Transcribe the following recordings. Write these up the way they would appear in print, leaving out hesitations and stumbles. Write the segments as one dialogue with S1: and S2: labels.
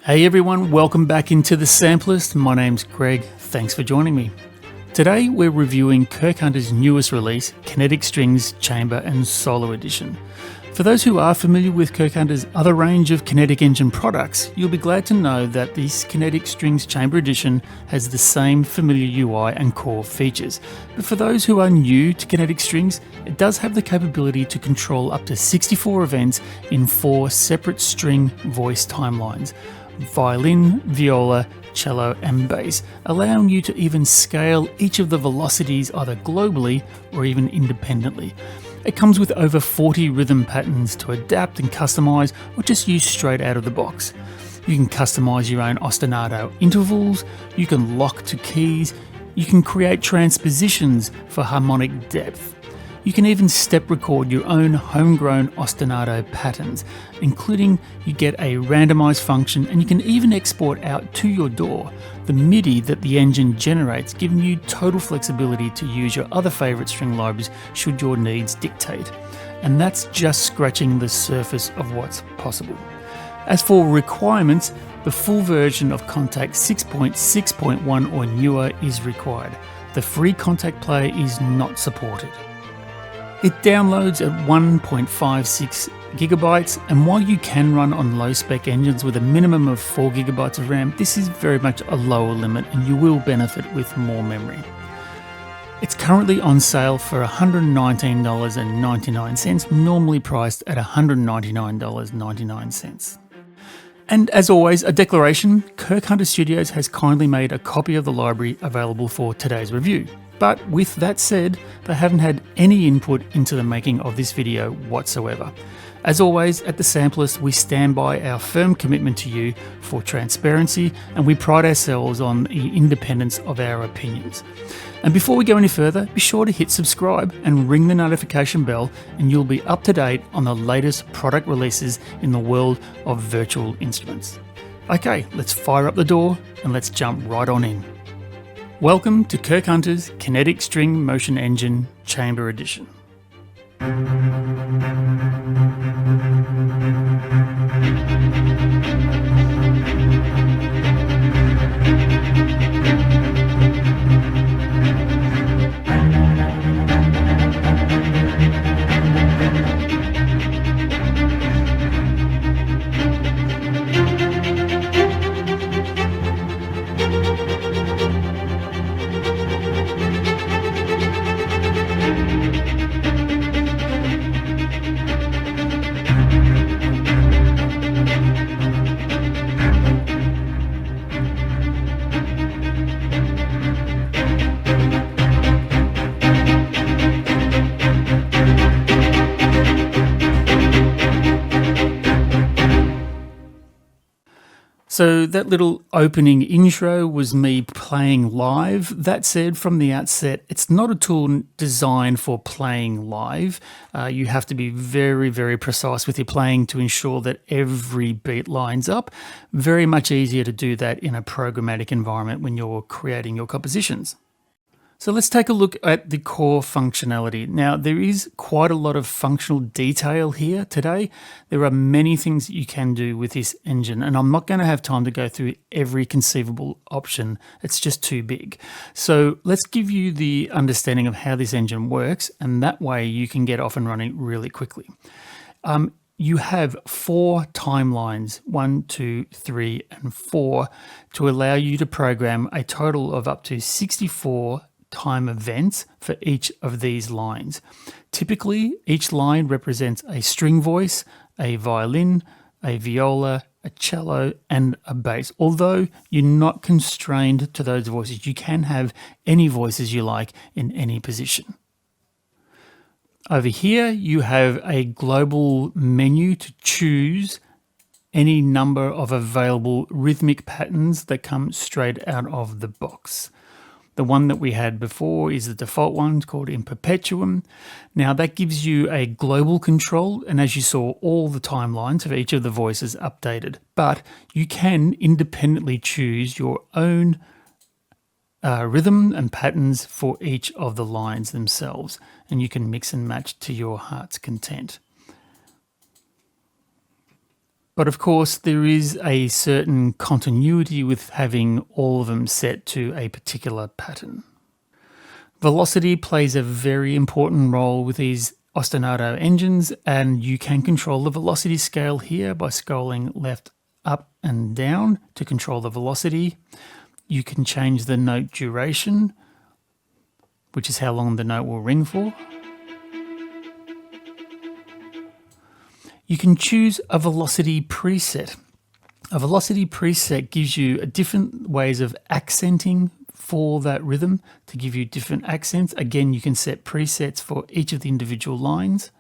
S1: Hey everyone, welcome back into the Sampleist. My name's Greg, thanks for joining me. Today we're reviewing Kirk Hunter's newest release, Kinetic Strings Chamber and Solo Edition. For those who are familiar with Kirk Hunter's other range of Kinetic Engine products, you'll be glad to know that this Kinetic Strings Chamber Edition has the same familiar UI and core features. But for those who are new to Kinetic Strings, it does have the capability to control up to 64 events in 4 separate string voice timelines: violin, viola, cello and bass, allowing you to even scale each of the velocities either globally or even independently. It comes with over 40 rhythm patterns to adapt and customize or just use straight out of the box. You can customize your own ostinato intervals, you can lock to keys, you can create transpositions for harmonic depth. You can even step record your own homegrown ostinato patterns, including you get a randomized function, and you can even export out to your DAW the MIDI that the engine generates, giving you total flexibility to use your other favorite string libraries should your needs dictate. And that's just scratching the surface of what's possible. As for requirements, the full version of Kontakt 6.6.1 or newer is required. The free Kontakt player is not supported. It downloads at 1.56 gigabytes, and while you can run on low-spec engines with a minimum of 4 gigabytes of RAM, this is very much a lower limit and you will benefit with more memory. It's currently on sale for $119.99, normally priced at $199.99. And as always, a declaration: Kirk Hunter Studios has kindly made a copy of the library available for today's review. But with that said, they haven't had any input into the making of this video whatsoever. As always, at the Sampleist, we stand by our firm commitment to you for transparency, and we pride ourselves on the independence of our opinions. And before we go any further, be sure to hit subscribe and ring the notification bell, and you'll be up to date on the latest product releases in the world of virtual instruments. Okay, let's fire up the DAW and let's jump right on in. Welcome to Kirk Hunter's Kinetic String Motion Engine Chamber Edition. So that little opening intro was me playing live. That said, from the outset, it's not a tool designed for playing live. You have to be very, very precise with your playing to ensure that every beat lines up. Very much easier to do that in a programmatic environment when you're creating your compositions. So let's take a look at the core functionality. Now, there is quite a lot of functional detail here today. There are many things that you can do with this engine, and I'm not going to have time to go through every conceivable option. It's just too big. So let's give you the understanding of how this engine works, and that way you can get off and running really quickly. You have 4 timelines, 1, 2, 3, and 4, to allow you to program a total of up to 64 time events for each of these lines. Typically, each line represents a string voice, a violin, a viola, a cello, and a bass. Although you're not constrained to those voices, you can have any voices you like in any position. Over here, you have a global menu to choose any number of available rhythmic patterns that come straight out of the box. The one that we had before is the default one called In Perpetuum. Now that gives you a global control, and as you saw, all the timelines of each of the voices updated. But you can independently choose your own rhythm and patterns for each of the lines themselves, and you can mix and match to your heart's content. But of course, there is a certain continuity with having all of them set to a particular pattern. Velocity plays a very important role with these ostinato engines, and you can control the velocity scale here by scrolling left, up and down to control the velocity. You can change the note duration, which is how long the note will ring for. You can choose a velocity preset. A velocity preset gives you different ways of accenting for that rhythm to give you different accents. Again, you can set presets for each of the individual lines.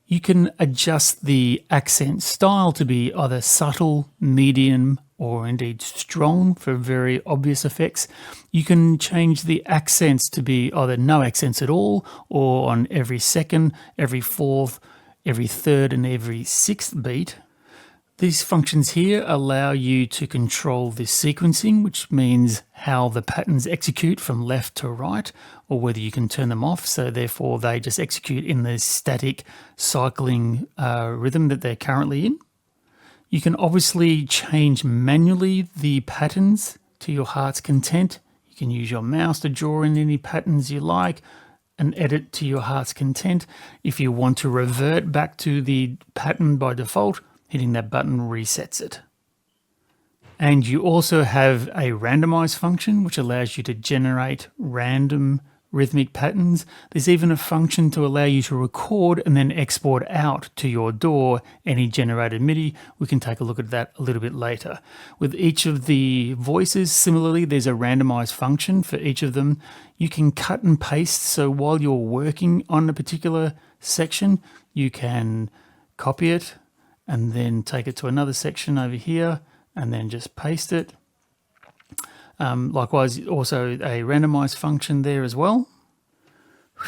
S1: You can adjust the accent style to be either subtle, medium, or indeed strong for very obvious effects. You can change the accents to be either no accents at all, or on every second, every fourth, every third, and every sixth beat. These functions here allow you to control the sequencing, which means how the patterns execute from left to right, or whether you can turn them off, so therefore they just execute in the static cycling rhythm that they're currently in. You can obviously change manually the patterns to your heart's content. You can use your mouse to draw in any patterns you like and edit to your heart's content. If you want to revert back to the pattern by default, hitting that button resets it. And you also have a randomize function, which allows you to generate random rhythmic patterns. There's even a function to allow you to record and then export out to your DAW any generated MIDI. We can take a look at that a little bit later. With each of the voices, similarly, there's a randomize function for each of them. You can cut and paste, so while you're working on a particular section, you can copy it and then take it to another section over here and then just paste it. Likewise, also a randomize function there as well.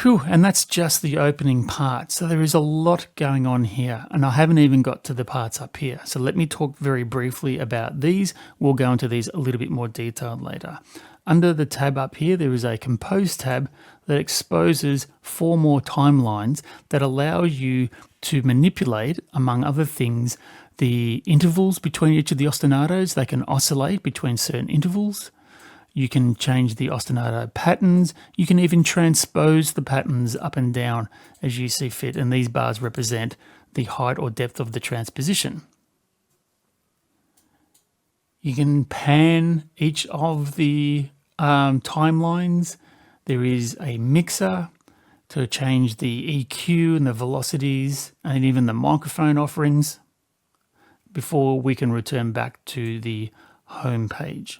S1: Whew, and that's just the opening part. So there is a lot going on here, and I haven't even got to the parts up here. So let me talk very briefly about these. We'll go into these a little bit more detailed later. Under the tab up here, there is a Compose tab that exposes 4 more timelines that allow you to manipulate, among other things, the intervals between each of the ostinatos. They can oscillate between certain intervals. You can change the ostinato patterns. You can even transpose the patterns up and down as you see fit, and these bars represent the height or depth of the transposition. You can pan each of the timelines. There is a mixer to change the EQ and the velocities and even the microphone offerings before we can return back to the home page.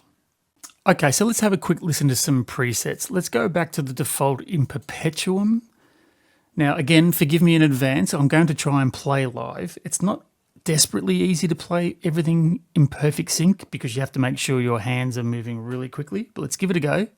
S1: Okay, so let's have a quick listen to some presets. Let's go back to the default in Perpetuum. Now, again, forgive me in advance. I'm going to try and play live. It's not desperately easy to play everything in perfect sync because you have to make sure your hands are moving really quickly, but let's give it a go.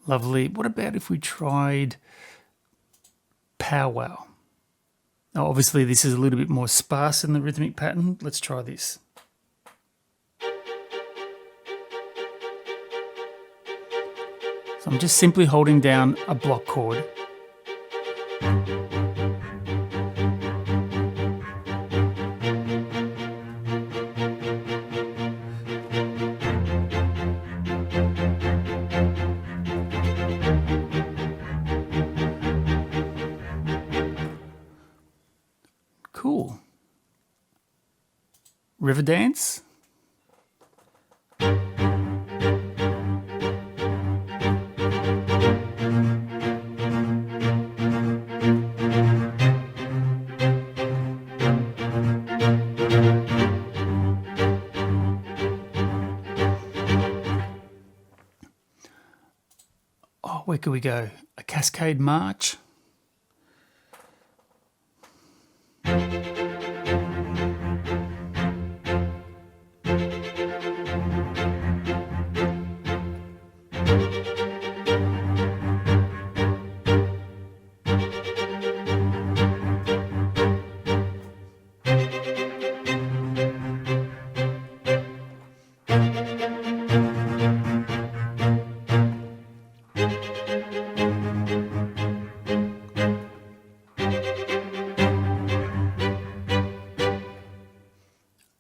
S1: Lovely. What about if we tried powwow? Now, obviously, this is a little bit more sparse in the rhythmic pattern. Let's try this. So I'm just simply holding down a block chord. Cool. River dance. Where could we go? A cascade march.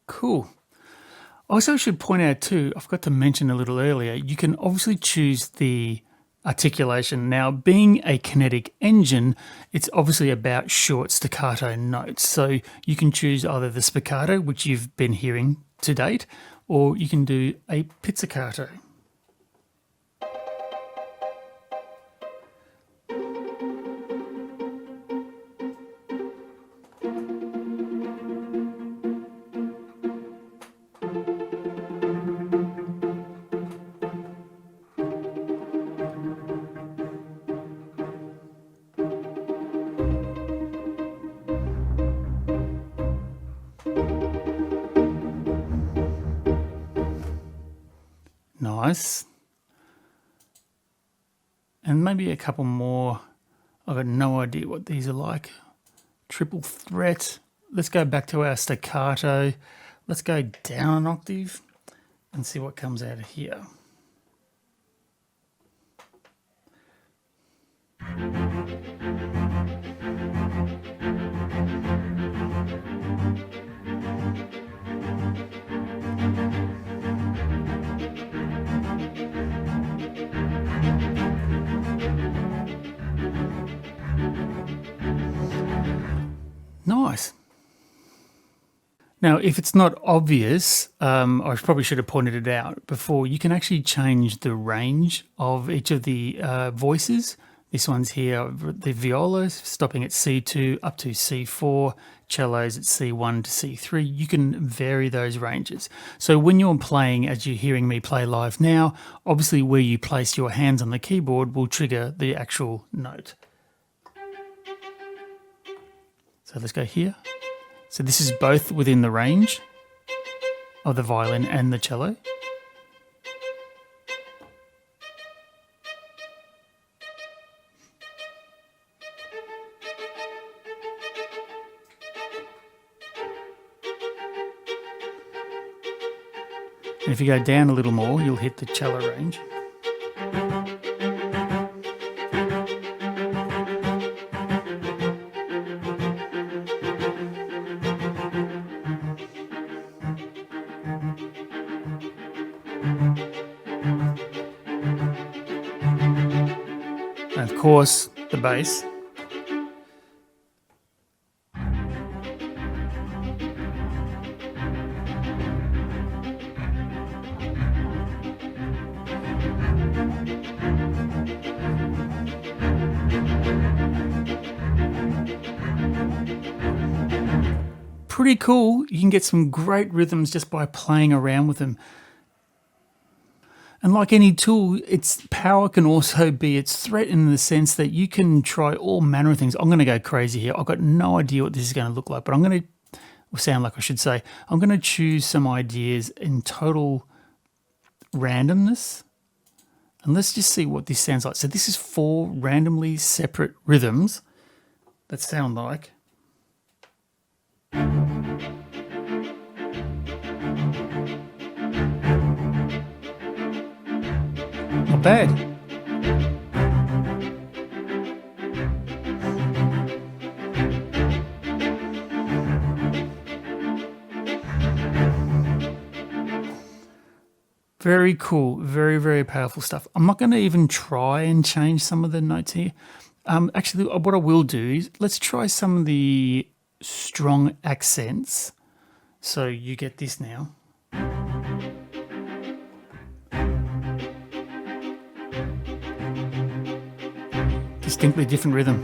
S1: Cool. Also, I should point out too, I forgot to mention a little earlier, you can obviously choose the articulation. Now, being a kinetic engine, it's obviously about short staccato notes. So you can choose either the spiccato, which you've been hearing to date, or you can do a pizzicato. Nice. And maybe a couple more. I've got no idea what these are like. Triple threat. Let's go back to our staccato. Let's go down an octave and see what comes out of here. Nice. Now, if it's not obvious, I probably should have pointed it out before, you can actually change the range of each of the voices. This one's here, the viola, stopping at C2 up to C4, cellos at C1 to C3. You can vary those ranges. So when you're playing, as you're hearing me play live now, obviously where you place your hands on the keyboard will trigger the actual note. So let's go here. So this is both within the range of the violin and the cello. And if you go down a little more, you'll hit the cello range. And of course, the bass. Pretty cool. You can get some great rhythms just by playing around with them. And like any tool, its power can also be its threat in the sense that you can try all manner of things. I'm going to go crazy here. I've got no idea what this is going to look like, but I'm going to, or sound like I should say, I'm going to choose some ideas in total randomness. And let's just see what this sounds like. So this is 4 randomly separate rhythms that sound like. Not bad. Very cool. Very, very powerful stuff. I'm not going to even try and change some of the notes here. Actually, what I will do is let's try some of the strong accents. So you get this now. Distinctly different rhythm.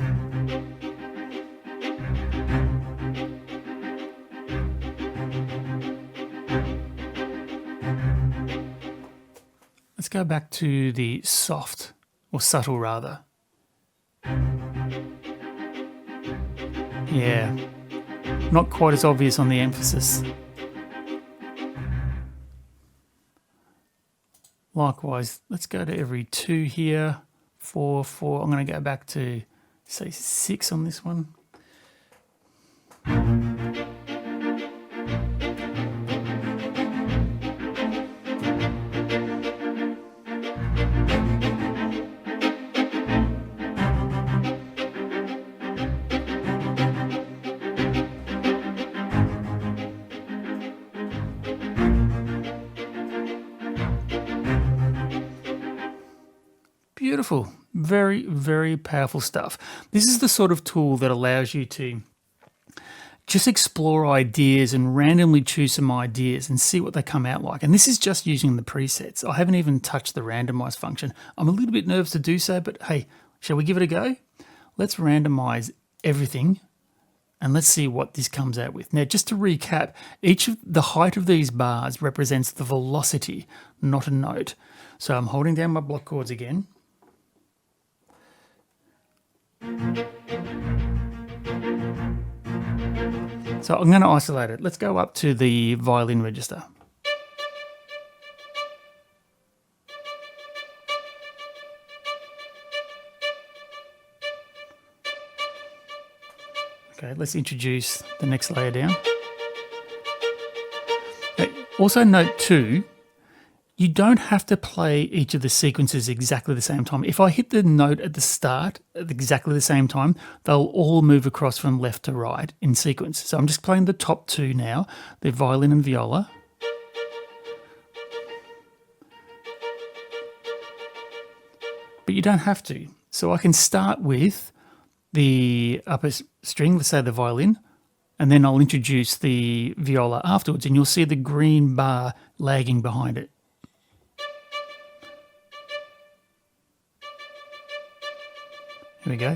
S1: Let's go back to the soft or subtle rather. Yeah, not quite as obvious on the emphasis. Likewise, let's go to every 2 here, 4, 4. I'm going to go back to, say, 6 on this one. Beautiful. Very, very powerful stuff. This is the sort of tool that allows you to just explore ideas and randomly choose some ideas and see what they come out like. And this is just using the presets. I haven't even touched the randomize function. I'm a little bit nervous to do so, but hey, shall we give it a go? Let's randomize everything and let's see what this comes out with. Now, just to recap, the height of these bars represents the velocity, not a note. So I'm holding down my block chords again. So I'm going to isolate it. Let's go up to the violin register. Okay, let's introduce the next layer down. Okay, also note too, you don't have to play each of the sequences exactly the same time. If I hit the note at the start at exactly the same time, they'll all move across from left to right in sequence. So I'm just playing the top 2 now, the violin and viola. But you don't have to. So I can start with the upper string, let's say the violin, and then I'll introduce the viola afterwards, and you'll see the green bar lagging behind it. Here we go.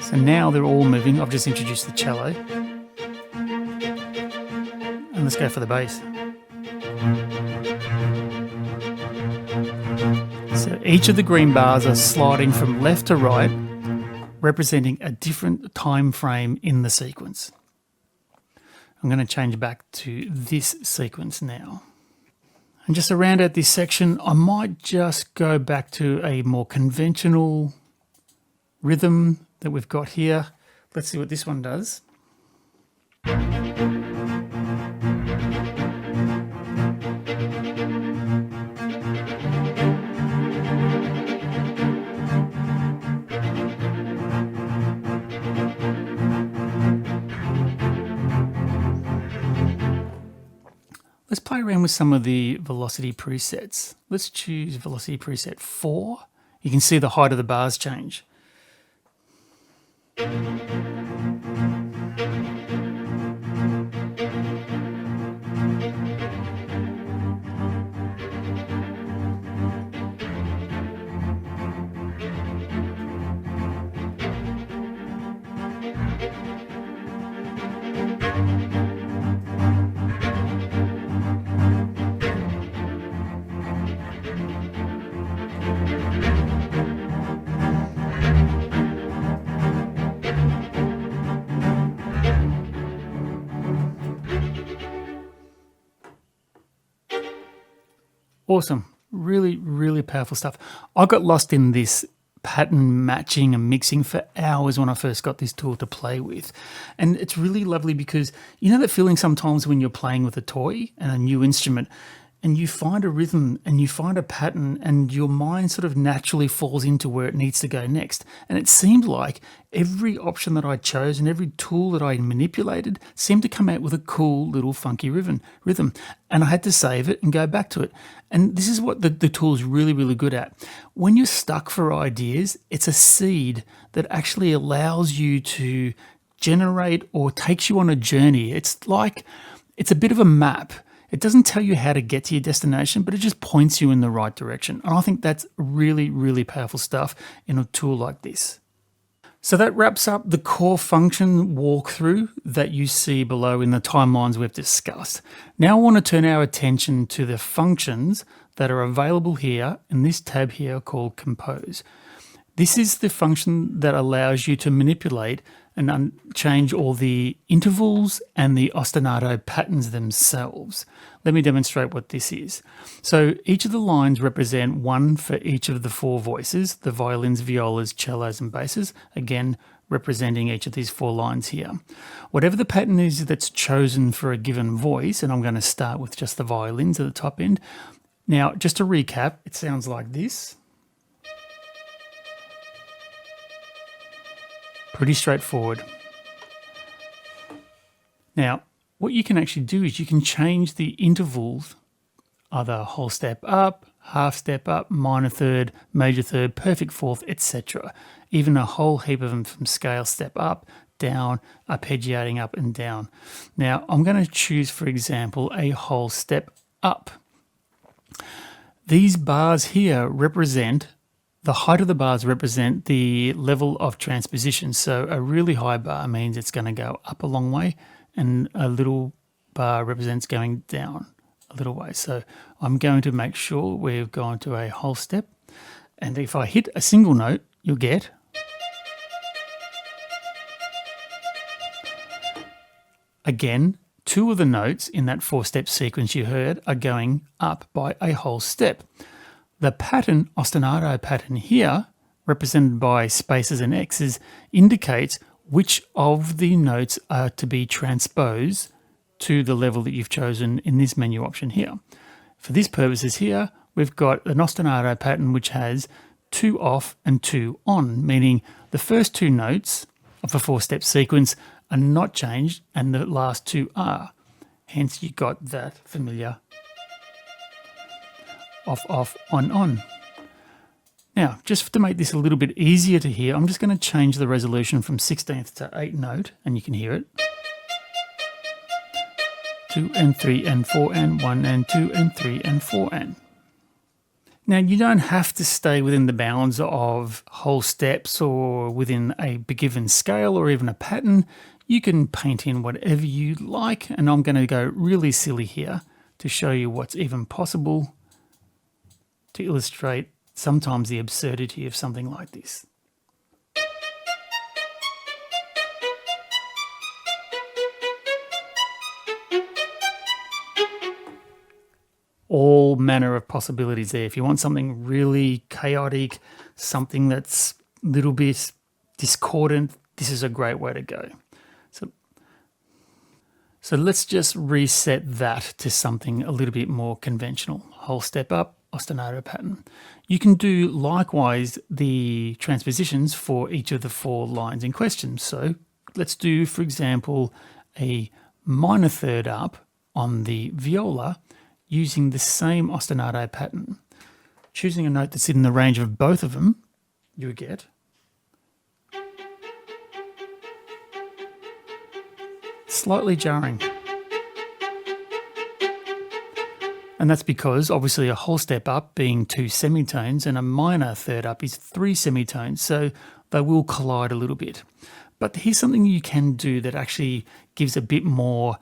S1: So now they're all moving. I've just introduced the cello. And let's go for the bass. So each of the green bars are sliding from left to right, representing a different time frame in the sequence. I'm going to change back to this sequence now. And just to round out this section, I might just go back to a more conventional rhythm that we've got here. Let's see what this one does. Let's play around with some of the velocity presets. Let's choose velocity preset 4. You can see the height of the bars change. Awesome. Really, really powerful stuff. I got lost in this pattern matching and mixing for hours when I first got this tool to play with. And it's really lovely because you know that feeling sometimes when you're playing with a toy and a new instrument and you find a rhythm and you find a pattern and your mind sort of naturally falls into where it needs to go next. And it seemed like every option that I chose and every tool that I manipulated seemed to come out with a cool little funky rhythm. And I had to save it and go back to it. And this is what the tool is really, really good at. When you're stuck for ideas, it's a seed that actually allows you to generate or takes you on a journey. It's a bit of a map. It doesn't tell you how to get to your destination, but it just points you in the right direction. And I think that's really, really powerful stuff in a tool like this. So that wraps up the core function walkthrough that you see below in the timelines we've discussed. Now I want to turn our attention to the functions that are available here in this tab here called Compose. This is the function that allows you to manipulate and change all the intervals and the ostinato patterns themselves. Let me demonstrate what this is. So each of the lines represent one for each of the four voices, the violins, violas, cellos, and basses, again, representing each of these four lines here. Whatever the pattern is that's chosen for a given voice, and I'm going to start with just the violins at the top end. Now, just to recap, it sounds like this. Pretty straightforward. Now, what you can actually do is you can change the intervals, either whole step up, half step up, minor third, major third, perfect fourth, etc. Even a whole heap of them from scale step up, down, arpeggiating up and down. Now, I'm going to choose, for example, a whole step up. These bars here represent the height of the bars represent the level of transposition. So a really high bar means it's going to go up a long way, and a little bar represents going down a little way. So I'm going to make sure we've gone to a whole step. And if I hit a single note, you'll get again, two of the notes in that four-step sequence you heard are going up by a whole step. The pattern, ostinato pattern here, represented by spaces and X's, indicates which of the notes are to be transposed to the level that you've chosen in this menu option here. For these purposes here, we've got an ostinato pattern which has 2 off and 2 on, meaning the first 2 notes of a four-step sequence are not changed and the last 2 are. Hence you got that familiar off, off, on, on. Now, just to make this a little bit easier to hear, I'm just going to change the resolution from 16th to 8 note, and you can hear it. 2 and 3 and 4 and 1 and 2 and 3 and 4 and. Now, you don't have to stay within the bounds of whole steps or within a given scale or even a pattern. You can paint in whatever you like, and I'm going to go really silly here to show you what's even possible to illustrate sometimes the absurdity of something like this. All manner of possibilities there. If you want something really chaotic, something that's a little bit discordant, this is a great way to go. So let's just reset that to something a little bit more conventional. Whole step up, ostinato pattern. You can do likewise the transpositions for each of the 4 lines in question. So let's do, for example, a minor third up on the viola using the same ostinato pattern. Choosing a note that's in the range of both of them, you get slightly jarring. And that's because obviously a whole step up being 2 semitones and a minor third up is 3 semitones, so they will collide a little bit. But here's something you can do that actually gives a bit more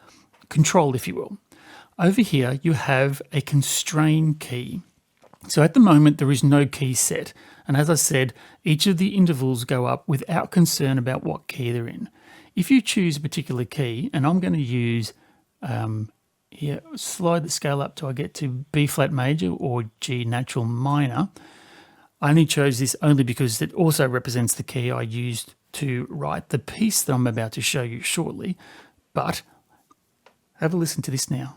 S1: control, if you will. Over here you have a constrain key. So at the moment there is no key set, and as I said, each of the intervals go up without concern about what key they're in. If you choose a particular key, and I'm going to use here, slide the scale up till I get to B flat major or G natural minor. I only chose this only because it also represents the key I used to write the piece that I'm about to show you shortly. But have a listen to this now.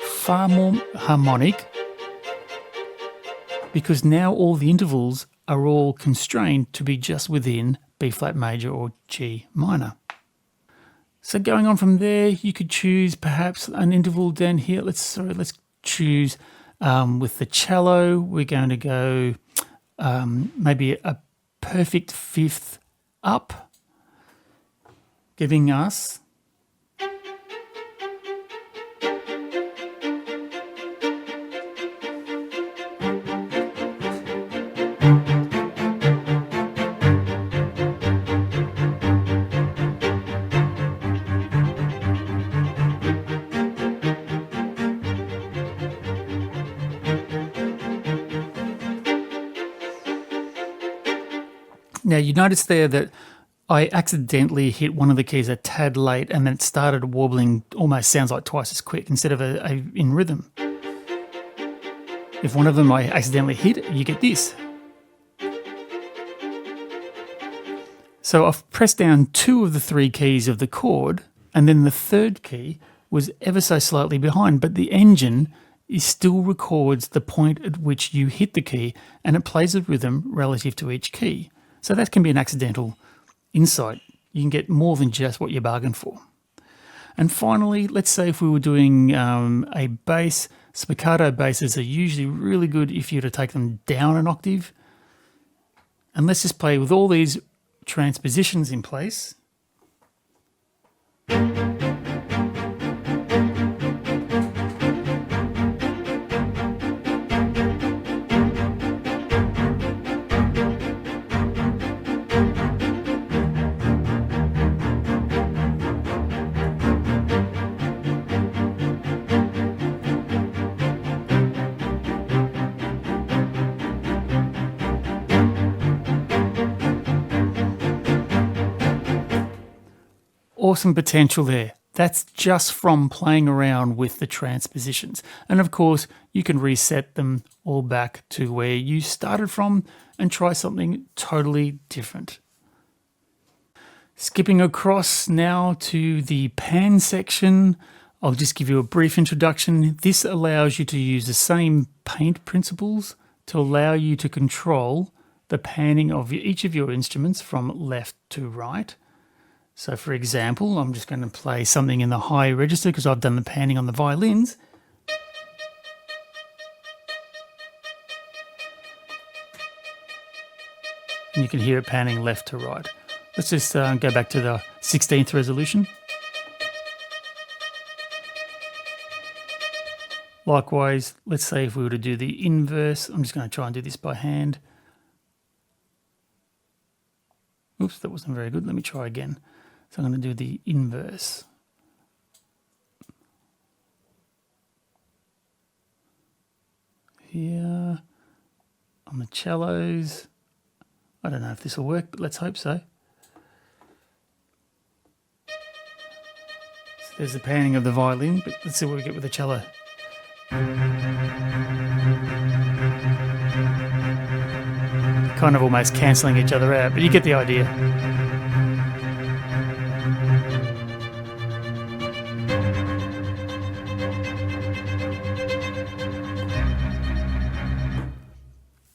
S1: Far more harmonic, because now all the intervals are all constrained to be just within B flat major or G minor. So going on from there, you could choose perhaps an interval down here. Let's choose with the cello. We're going to go maybe a perfect 5th up, giving us Now you notice there that I accidentally hit one of the keys a tad late and then it started warbling, almost sounds like twice as quick instead of in rhythm. If one of them I accidentally hit, you get this. So I've pressed down 2 of the 3 keys of the chord, and then the 3rd key was ever so slightly behind, but the engine still records the point at which you hit the key and it plays a rhythm relative to each key. So that can be an accidental insight. You can get more than just what you bargained for. And finally, let's say if we were doing a bass, spiccato basses are usually really good if you were to take them down an octave. And let's just play with all these transpositions in place. Awesome potential there. That's just from playing around with the transpositions. And of course, you can reset them all back to where you started from and try something totally different. Skipping across now to the pan section, I'll just give you a brief introduction. This allows you to use the same paint principles to allow you to control the panning of each of your instruments from left to right. So for example, I'm just going to play something in the high register because I've done the panning on the violins. And you can hear it panning left to right. Let's just go back to the 16th resolution. Likewise, let's say if we were to do the inverse, I'm just going to try and do this by hand. Oops, that wasn't very good. Let me try again. So I'm going to do the inverse. Here, on the cellos. I don't know if this will work, but let's hope so. So there's the panning of the violin, but let's see what we get with the cello. Kind of almost cancelling each other out, but you get the idea.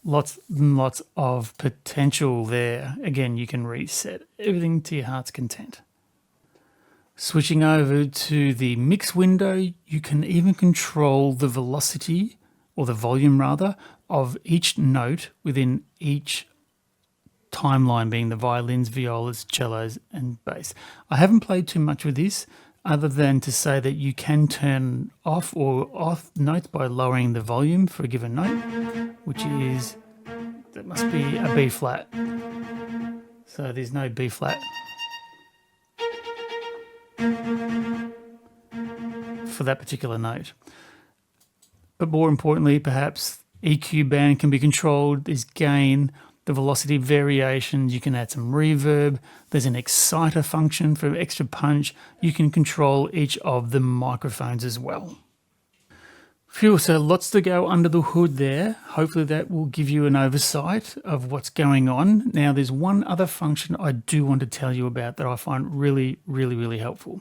S1: Lots and lots of potential there. Again, you can reset everything to your heart's content. Switching over to the mix window, you can even control the velocity, or the volume rather, of each note within each timeline, being the violins, violas, cellos, and bass. I haven't played too much with this, other than to say that you can turn off or off notes by lowering the volume for a given note, which is, that must be a B flat. So there's no B flat for that particular note. But more importantly, perhaps EQ band can be controlled, there's gain, the velocity variations, you can add some reverb, there's an exciter function for extra punch, you can control each of the microphones as well. Phew, so lots to go under the hood there. Hopefully that will give you an oversight of what's going on. Now there's one other function I do want to tell you about that I find really helpful.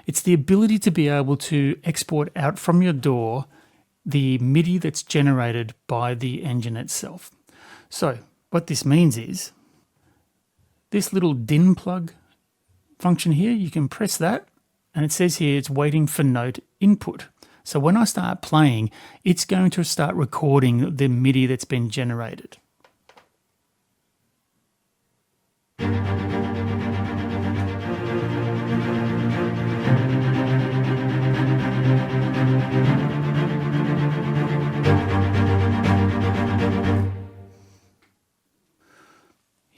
S1: It's the ability to be able to export out from your DAW the MIDI that's generated by the engine itself. So what this means is this little DIN plug function here, you can press that and it says here it's waiting for note input. So when I start playing, it's going to start recording the MIDI that's been generated.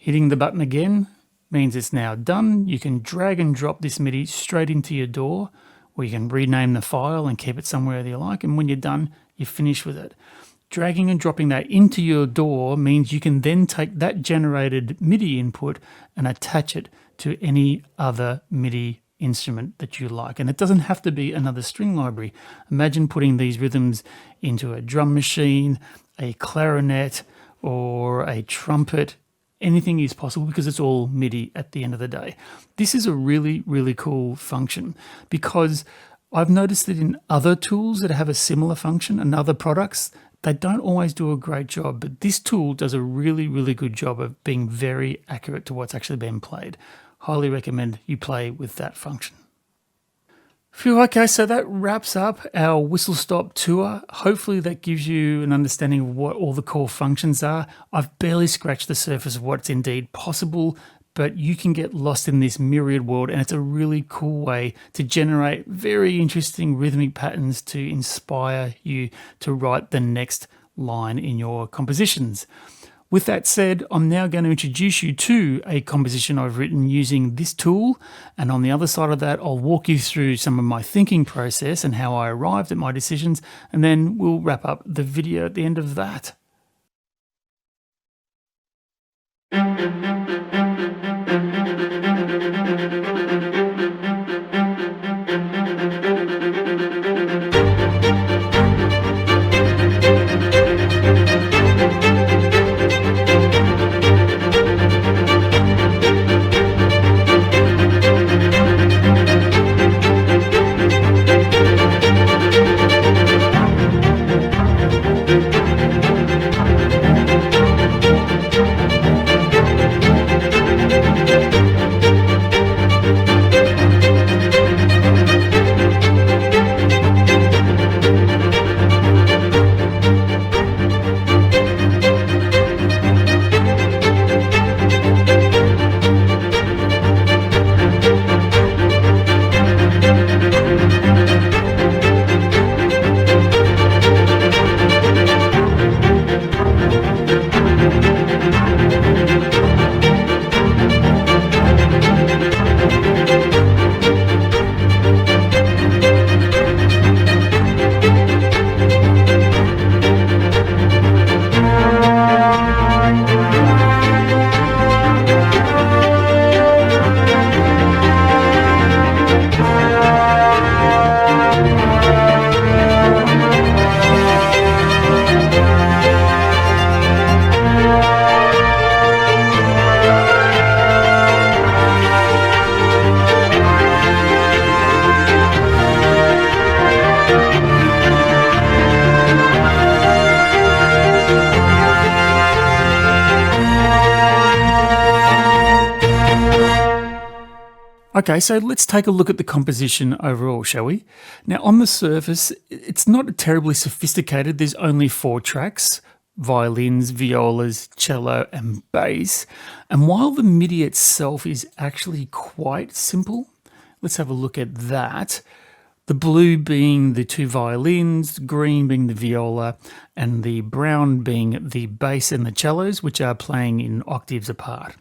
S1: Hitting the button again means it's now done. You can drag and drop this MIDI straight into your DAW, or you can rename the file and keep it somewhere that you like, and when you're done, you finish with it. Dragging and dropping that into your DAW means you can then take that generated MIDI input and attach it to any other MIDI instrument that you like. And it doesn't have to be another string library. Imagine putting these rhythms into a drum machine, a clarinet, or a trumpet. Anything is possible because it's all MIDI at the end of the day. This is a really, really cool function because I've noticed that in other tools that have a similar function and other products, they don't always do a great job, but this tool does a really, really good job of being very accurate to what's actually being played. Highly recommend you play with that function. Phew, okay, so that wraps up our whistle stop tour. Hopefully that gives you an understanding of what all the core functions are. I've barely scratched the surface of what's indeed possible, but you can get lost in this myriad world, and it's a really cool way to generate very interesting rhythmic patterns to inspire you to write the next line in your compositions. With that said, I'm now going to introduce you to a composition I've written using this tool, and on the other side of that, I'll walk you through some of my thinking process and how I arrived at my decisions, and then we'll wrap up the video at the end of that. Okay, so let's take a look at the composition overall, shall we? Now, on the surface, it's not terribly sophisticated. There's only 4 tracks: violins, violas, cello, and bass. And while the MIDI itself is actually quite simple, let's have a look at that. The blue being the 2 violins, green being the viola, and the brown being the bass and the cellos, which are playing in octaves apart.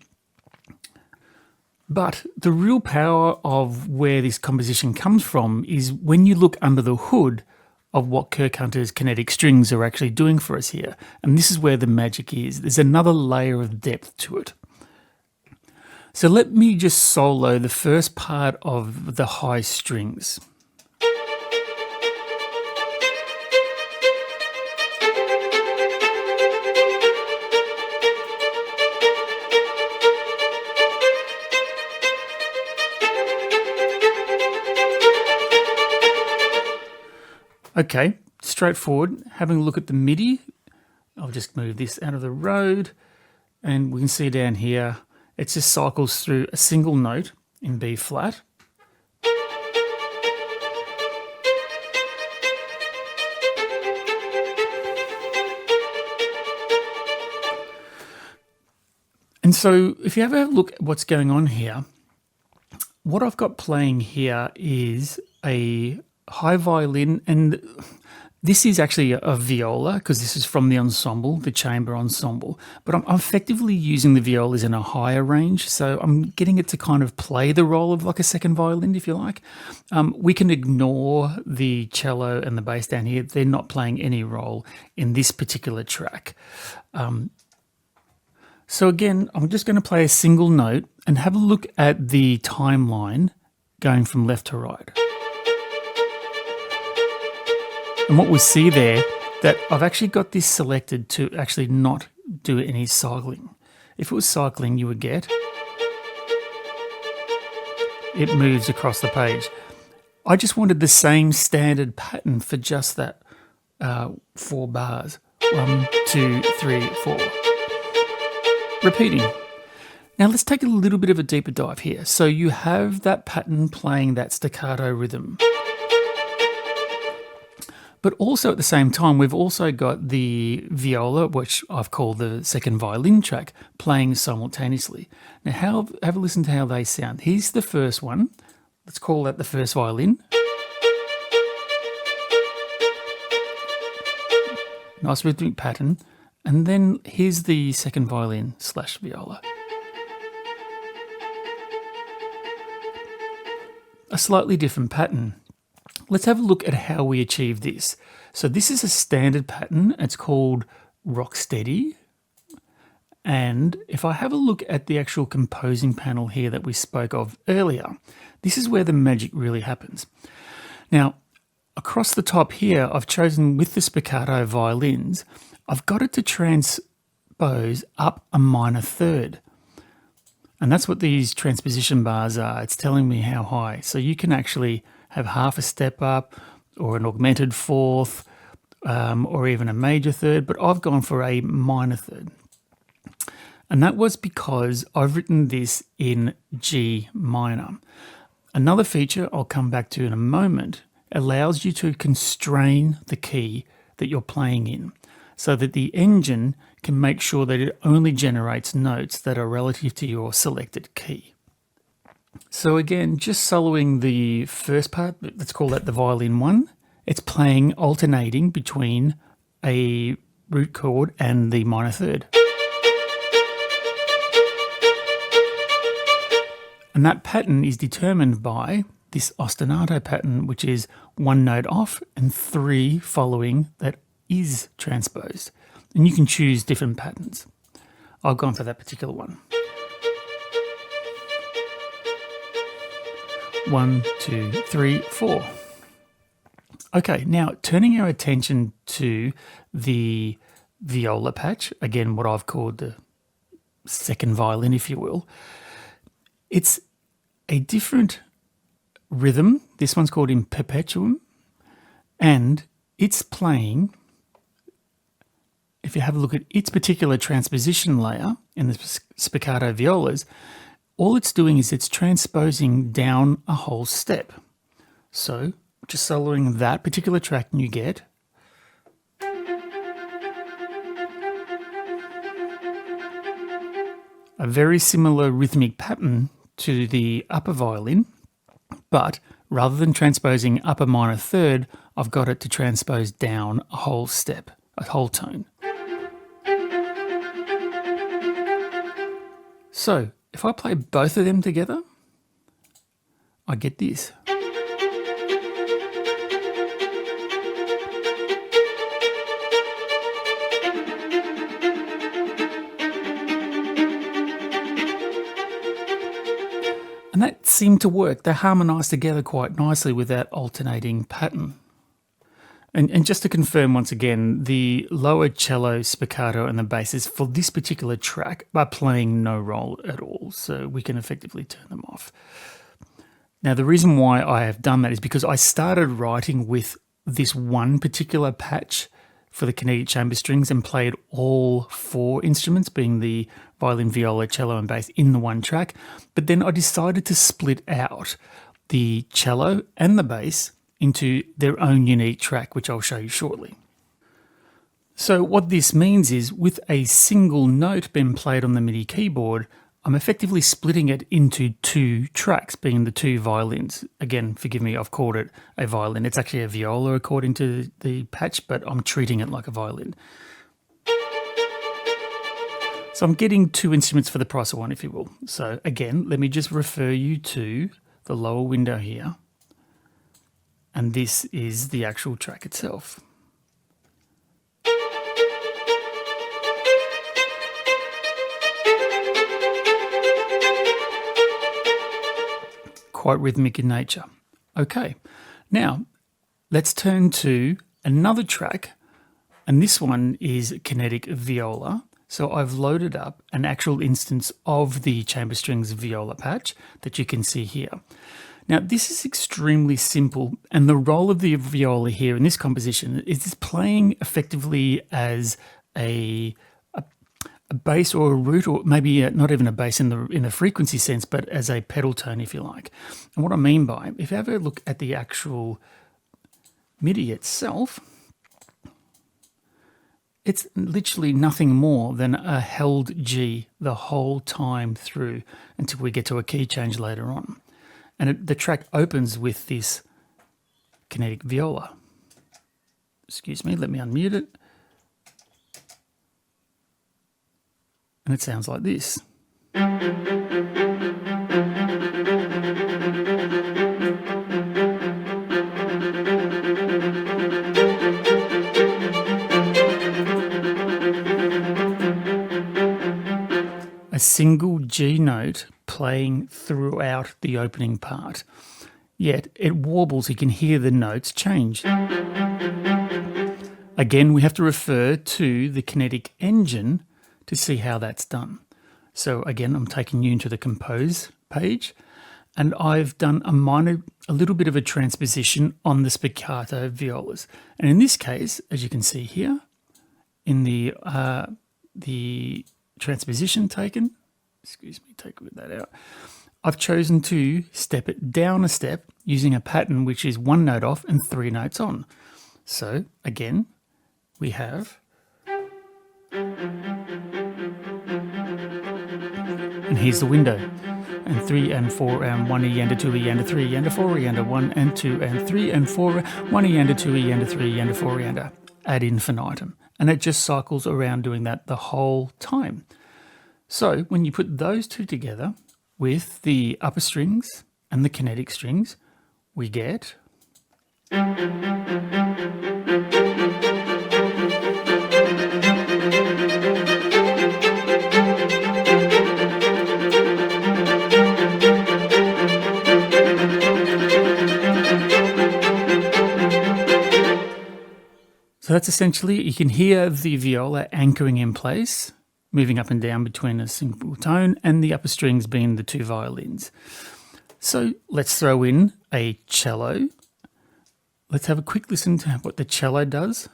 S1: But the real power of where this composition comes from is when you look under the hood of what Kirk Hunter's Kinetic Strings are actually doing for us here. And this is where the magic is. There's another layer of depth to it. So let me just solo the first part of the high strings. Okay, straightforward. Having a look at the MIDI, I'll just move this out of the road, and we can see down here, it just cycles through a single note in B flat. And so if you have a look at what's going on here, what I've got playing here is a high violin, and This is actually a viola because this is from the ensemble, the chamber ensemble, but I'm effectively using the violas in a higher range, so I'm getting it to kind of play the role of like a second violin, if you like. We can ignore the cello and the bass down here. They're not playing any role in this particular track. So again, I'm just going to play a single note and have a look at the timeline going from left to right. And what we see there, that I've actually got this selected to actually not do any cycling. If it was cycling, you would get it moves across the page. I just wanted the same standard pattern for just that 4 bars. 1, 2, 3, 4. Repeating. Now let's take a little bit of a deeper dive here. So you have that pattern playing that staccato rhythm. But also at the same time, we've also got the viola, which I've called the second violin track, playing simultaneously. Now have a listen to how they sound. Here's the first one. Let's call that the first violin. Nice rhythmic pattern. And then here's the second violin / viola. A slightly different pattern. Let's have a look at how we achieve this. So this is a standard pattern. It's called Rocksteady. And if I have a look at the actual composing panel here that we spoke of earlier, this is where the magic really happens. Now, across the top here, I've chosen with the spiccato violins, I've got it to transpose up a minor third. And that's what these transposition bars are. It's telling me how high. So you can actually have half a step up or an augmented fourth or even a major third, but I've gone for a minor third. And that was because I've written this in G minor. Another feature I'll come back to in a moment allows you to constrain the key that you're playing in so that the engine can make sure that it only generates notes that are relative to your selected key. So again, just soloing the first part, let's call that the violin 1. It's playing alternating between a root chord and the minor third. And that pattern is determined by this ostinato pattern, which is 1 note off and 3 following that is transposed. And you can choose different patterns. I've gone for that particular one. 1, 2, 3, 4. Okay, now turning our attention to the viola patch, again what I've called the second violin, if you will. It's a different rhythm. This one's called in perpetuum, and it's playing, if you have a look at its particular transposition layer in the spiccato violas, all it's doing is it's transposing down a whole step. So just soloing that particular track and you get a very similar rhythmic pattern to the upper violin, but rather than transposing up a minor third, I've got it to transpose down a whole step, a whole tone. So if I play both of them together, I get this. And that seemed to work. They harmonise together quite nicely with that alternating pattern. And just to confirm once again, the lower cello, spiccato and the basses for this particular track are playing no role at all, so we can effectively turn them off. Now the reason why I have done that is because I started writing with this one particular patch for the Kinetic Chamber Strings and played all 4 instruments, being the violin, viola, cello and bass in the one track, but then I decided to split out the cello and the bass into their own unique track, which I'll show you shortly. So what this means is with a single note being played on the MIDI keyboard, I'm effectively splitting it into two tracks, being the two violins. Again, forgive me, I've called it a violin. It's actually a viola according to the patch, but I'm treating it like a violin. So I'm getting two instruments for the price of one, if you will. So again, let me just refer you to the lower window here. And this is the actual track itself. Quite rhythmic in nature. Okay, now let's turn to another track, and this one is Kinetic Viola. So I've loaded up an actual instance of the Chamber Strings viola patch that you can see here. Now this is extremely simple, and the role of the viola here in this composition is it's playing effectively as a bass or a root, or maybe not even a bass in the frequency sense, but as a pedal tone, if you like. And what I mean by, if you have a look at the actual MIDI itself, it's literally nothing more than a held G the whole time through until we get to a key change later on. And the track opens with this Kinetic Viola. Excuse me, let me unmute it. And it sounds like this. A single G note playing throughout the opening part. Yet it warbles, you can hear the notes change. Again, we have to refer to the Kinetic engine to see how that's done. So again, I'm taking you into the Compose page, and I've done a little bit of a transposition on the spiccato violas. And in this case, as you can see here, in the transposition taken, excuse me, take that out, I've chosen to step it down a step using a pattern which is one note off and three notes on. So again, we have, and here's the window, and 3 and 4 and 1 E and a 2 E and a 3 and a 4 E and a 1 and 2 and 3 and 4, 1 E and a 2 E and a 3 and a 4 E and a ad infinitum. And it just cycles around doing that the whole time. So when you put those two together with the upper strings and the kinetic strings, we get so that's essentially, you can hear the viola anchoring in place, moving up and down between a single tone, and the upper strings being the two violins. So let's throw in a cello. Let's have a quick listen to what the cello does.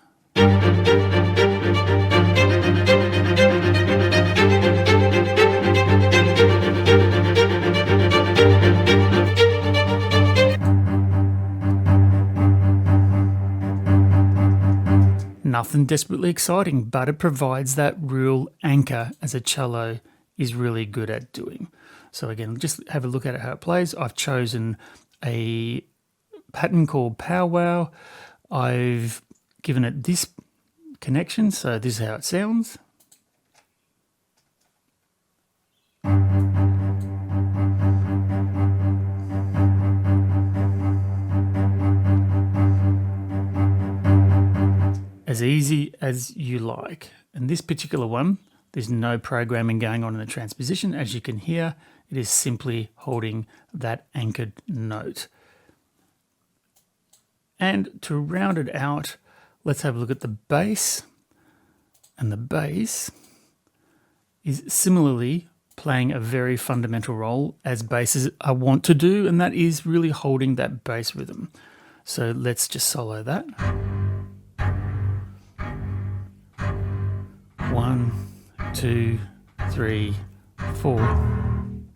S1: Nothing desperately exciting, but it provides that real anchor as a cello is really good at doing. So again, just have a look at it, how it plays. I've chosen a pattern called Powwow. I've given it this connection, so this is how it sounds. As easy as you like. And this particular one, there's no programming going on in the transposition. As you can hear, it is simply holding that anchored note. And to round it out, let's have a look at the bass. And the bass is similarly playing a very fundamental role as basses I want to do, and that is really holding that bass rhythm. So let's just solo that. 1, 2, 3, 4.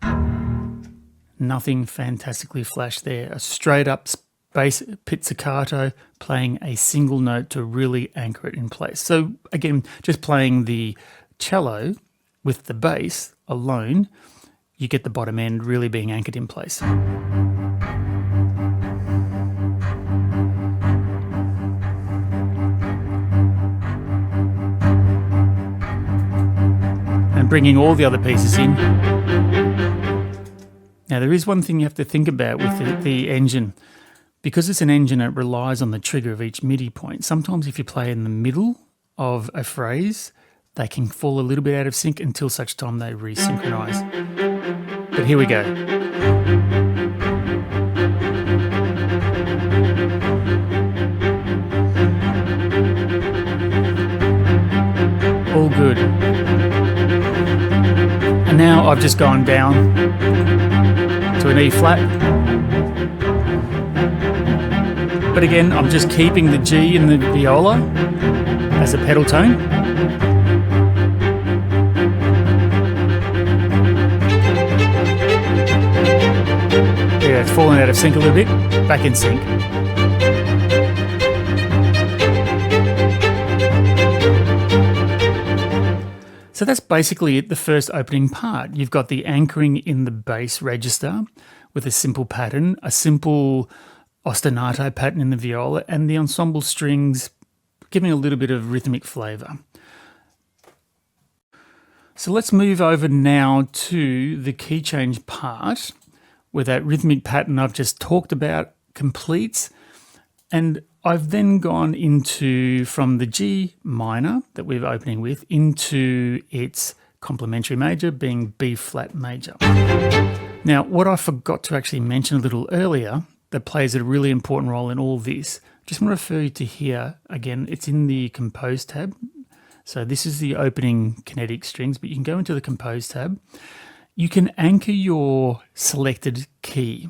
S1: Nothing fantastically flash there. A straight up bass pizzicato playing a single note to really anchor it in place. So again, just playing the cello with the bass alone you get the bottom end really being anchored in place. And bringing all the other pieces in. Now there is one thing you have to think about with the engine. Because it's an engine, it relies on the trigger of each MIDI point. Sometimes if you play in the middle of a phrase, they can fall a little bit out of sync until such time they resynchronize. But here we go. All good. And now I've just gone down to an E flat. But again, I'm just keeping the G in the viola as a pedal tone. Yeah, it's falling out of sync a little bit. Back in sync. So that's basically it, the first opening part. You've got the anchoring in the bass register with a simple pattern, a simple ostinato pattern in the viola, and the ensemble strings giving a little bit of rhythmic flavour. So let's move over now to the key change part, where that rhythmic pattern I've just talked about completes. And I've then gone into, from the G minor that we're opening with, into its complementary major, being B flat major. Now, what I forgot to actually mention a little earlier that plays a really important role in all this, just want to refer you to here. Again, it's in the Compose tab. So this is the opening kinetic strings, but you can go into the Compose tab. You can anchor your selected key.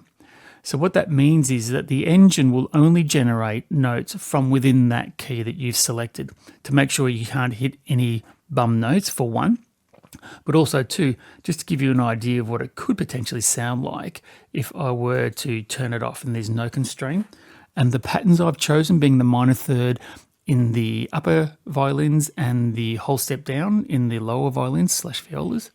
S1: So what that means is that the engine will only generate notes from within that key that you've selected, to make sure you can't hit any bum notes, for one. But also, two, just to give you an idea of what it could potentially sound like if I were to turn it off and there's no constraint. And the patterns I've chosen being the minor third in the upper violins and the whole step down in the lower violins / violas.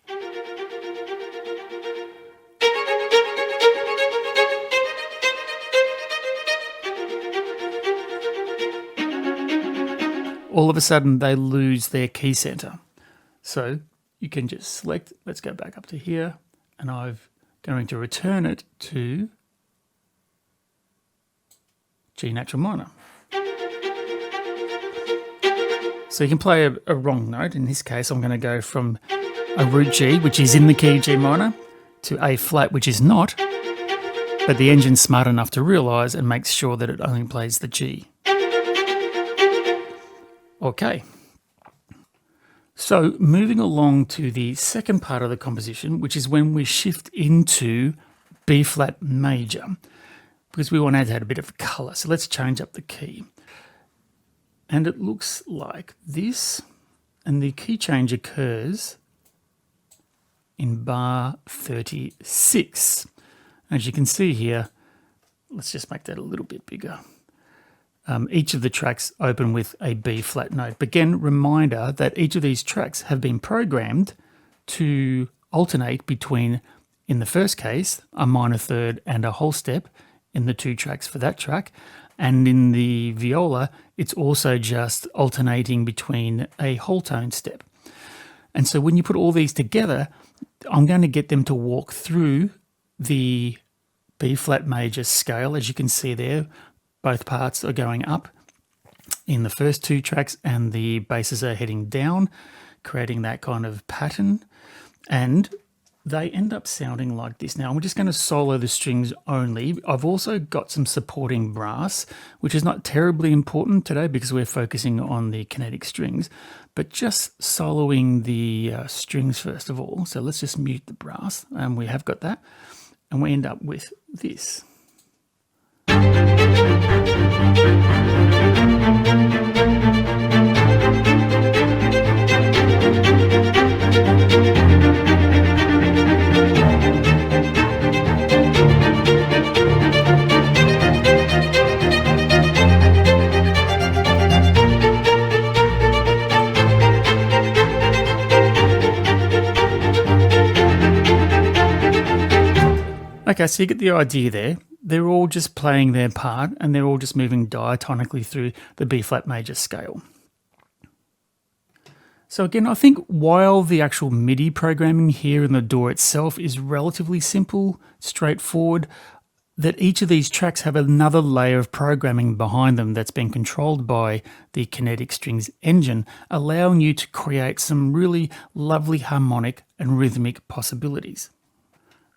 S1: All of a sudden they lose their key center. So you can just select, let's go back up to here, and I'm going to return it to G natural minor. So you can play a wrong note. In this case, I'm going to go from a root G, which is in the key G minor, to A flat, which is not, but the engine's smart enough to realize and makes sure that it only plays the G. Okay. So moving along to the second part of the composition, which is when we shift into B flat major, because we want to add a bit of colour. So let's change up the key. And it looks like this, and the key change occurs in bar 36. As you can see here, let's just make that a little bit bigger. Each of the tracks open with a B flat note. But again, reminder that each of these tracks have been programmed to alternate between, in the first case, a minor third and a whole step in the two tracks for that track. And in the viola, it's also just alternating between a whole tone step. And so when you put all these together, I'm going to get them to walk through the B flat major scale. As you can see there, both parts are going up in the first two tracks and the basses are heading down, creating that kind of pattern. And they end up sounding like this. Now, I'm just going to solo the strings only. I've also got some supporting brass, which is not terribly important today because we're focusing on the kinetic strings, but just soloing the strings first of all. So let's just mute the brass, and we have got that. And we end up with this. Okay, so you get the idea there. They're all just playing their part and they're all just moving diatonically through the B-flat major scale. So again, I think while the actual MIDI programming here in the DAW itself is relatively simple, straightforward, that each of these tracks have another layer of programming behind them that's been controlled by the Kinetic Strings engine, allowing you to create some really lovely harmonic and rhythmic possibilities.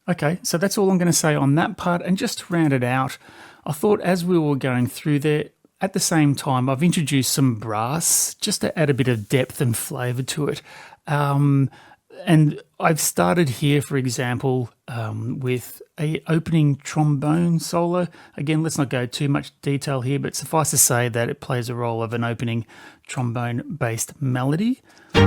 S1: Okay, so that's all I'm going to say on that part, and just to round it out, I thought as we were going through there, at the same time, I've introduced some brass just to add a bit of depth and flavour to it. And I've started here, for example, with an opening trombone solo. Again, let's not go too much detail here, but suffice to say that it plays a role of an opening trombone-based melody. A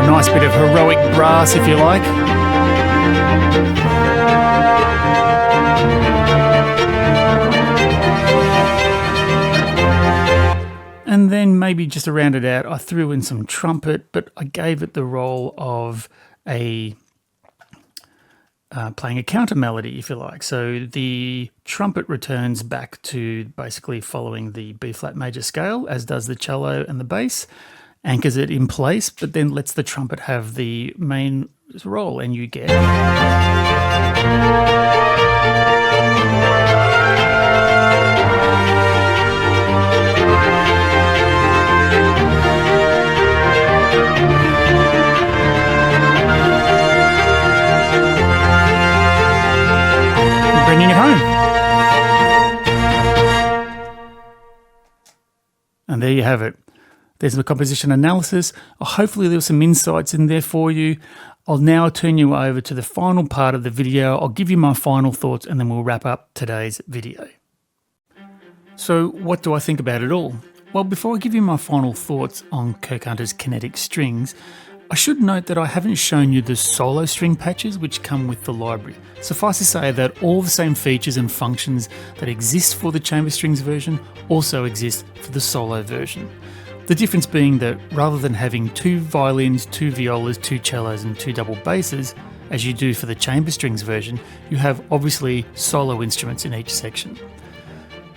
S1: nice bit of heroic brass, if you like. And then maybe just to round it out, I threw in some trumpet, but I gave it the role of playing a counter melody, if you like. So the trumpet returns back to basically following the B-flat major scale, as does the cello and the bass, anchors it in place, but then lets the trumpet have the main role, and you get... bringing it home. And there you have it. There's the composition analysis. Hopefully there were some insights in there for you. I'll now turn you over to the final part of the video. I'll give you my final thoughts and then we'll wrap up today's video. So what do I think about it all? Well, before I give you my final thoughts on Kirk Hunter's Kinetic Strings, I should note that I haven't shown you the solo string patches which come with the library. Suffice to say that all the same features and functions that exist for the chamber strings version also exist for the solo version. The difference being that rather than having 2 violins, 2 violas, 2 cellos and 2 double basses, as you do for the chamber strings version, you have obviously solo instruments in each section.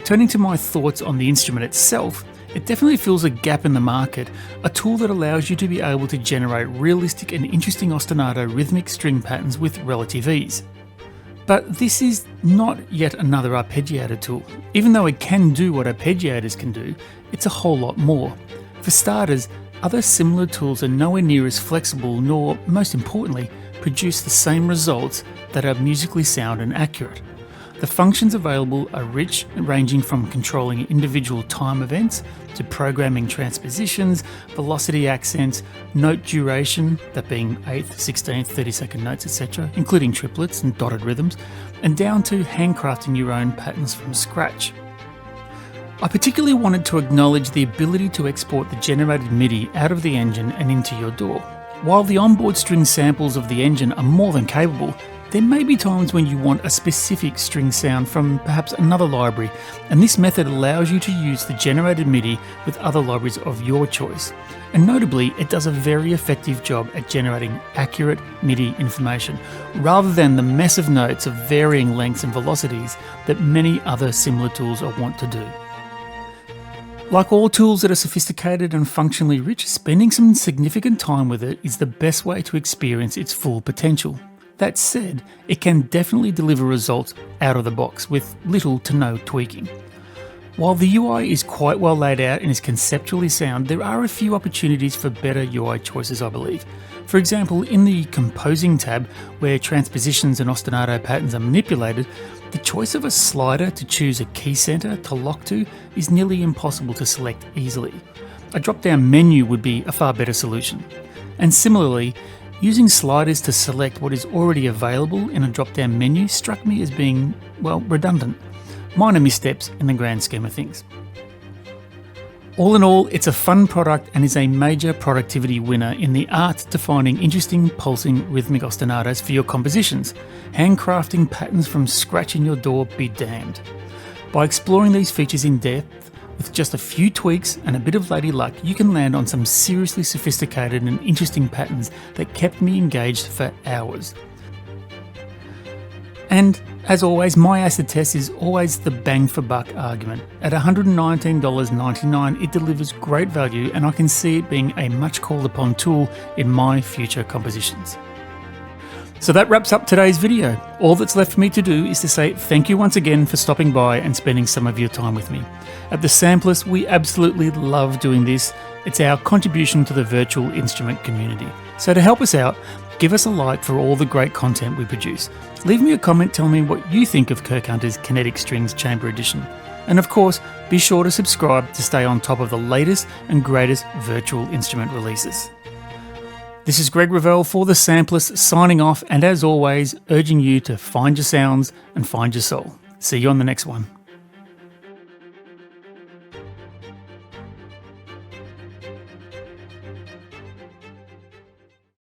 S1: Turning to my thoughts on the instrument itself, it definitely fills a gap in the market, a tool that allows you to be able to generate realistic and interesting ostinato rhythmic string patterns with relative ease. But this is not yet another arpeggiator tool. Even though it can do what arpeggiators can do, it's a whole lot more. For starters, other similar tools are nowhere near as flexible nor, most importantly, produce the same results that are musically sound and accurate. The functions available are rich, ranging from controlling individual time events to programming transpositions, velocity accents, note duration, that being 8th, 16th, 30-second notes, etc., including triplets and dotted rhythms, and down to handcrafting your own patterns from scratch. I particularly wanted to acknowledge the ability to export the generated MIDI out of the engine and into your DAW. While the onboard string samples of the engine are more than capable, there may be times when you want a specific string sound from perhaps another library, and this method allows you to use the generated MIDI with other libraries of your choice. And notably, it does a very effective job at generating accurate MIDI information, rather than the mess of notes of varying lengths and velocities that many other similar tools are wont to do. Like all tools that are sophisticated and functionally rich, spending some significant time with it is the best way to experience its full potential. That said, it can definitely deliver results out of the box with little to no tweaking. While the UI is quite well laid out and is conceptually sound, there are a few opportunities for better UI choices, I believe. For example, in the Composing tab, where transpositions and ostinato patterns are manipulated, the choice of a slider to choose a key center to lock to is nearly impossible to select easily. A drop-down menu would be a far better solution. And similarly, using sliders to select what is already available in a drop-down menu struck me as being, well, redundant. Minor missteps in the grand scheme of things. All in all, it's a fun product and is a major productivity winner in the art to finding interesting, pulsing, rhythmic ostinatos for your compositions. Handcrafting patterns from scratch in your DAW be damned. By exploring these features in depth, With just a few tweaks and a bit of lady luck, you can land on some seriously sophisticated and interesting patterns that kept me engaged for hours. And as always, my acid test is always the bang for buck argument. At $119.99, it delivers great value, and I can see it being a much called upon tool in my future compositions. So that wraps up today's video. All that's left for me to do is to say thank you once again for stopping by and spending some of your time with me. At the Sampleist, we absolutely love doing this. It's our contribution to the virtual instrument community. So to help us out, give us a like for all the great content we produce. Leave me a comment telling me what you think of Kirk Hunter's Kinetic Strings Chamber Edition. And of course, be sure to subscribe to stay on top of the latest and greatest virtual instrument releases. This is Greg Revell for the Sampleist signing off, and as always, urging you to find your sounds and find your soul. See you on the next one.